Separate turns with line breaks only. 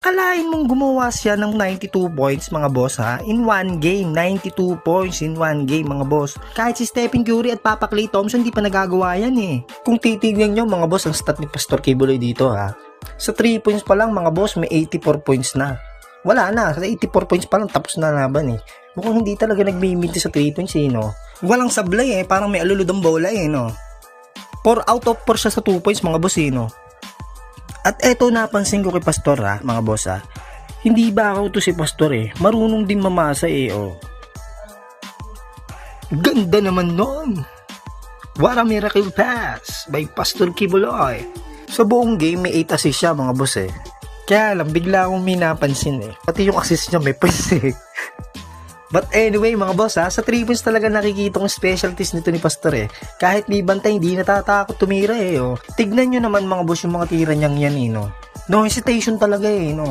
Kalain mong gumawa siya ng 92 points mga boss ha, in one game. 92 points in one game mga boss. Kahit si Stephen Curry at Papa Klay Thompson di pa nagagawa yan eh. Kung titignan nyo mga boss ang stat ni Pastor Kibuloy dito ha, sa 3 points pa lang mga boss may 84 points na. Wala na, sa 84 points pa lang tapos na laban eh. Mukhang hindi talaga nagmiminti sa 3 points eh no. Walang sablay eh, parang may alulod ang bola eh no. 4 out of 4 siya sa 2 points mga boss eh no. At eto napansin ko kay Pastor ha, mga boss ha. Hindi ba ako to si Pastor eh, marunong din mamasa eh oh. Ganda naman nun. What a miracle pass by Pastor Kibuloy. Sa buong game may 8 assist siya mga boss eh. Kaya lang bigla akong may napansin eh. Pati yung assist niya may points eh. But anyway mga boss ha, sa 3 points talaga nakikita kong specialties nito ni Pastor eh. Kahit may bantay hindi natatakot tumira eh oh. Tignan nyo naman mga boss yung mga tira niyang yan eh no. No hesitation talaga eh no.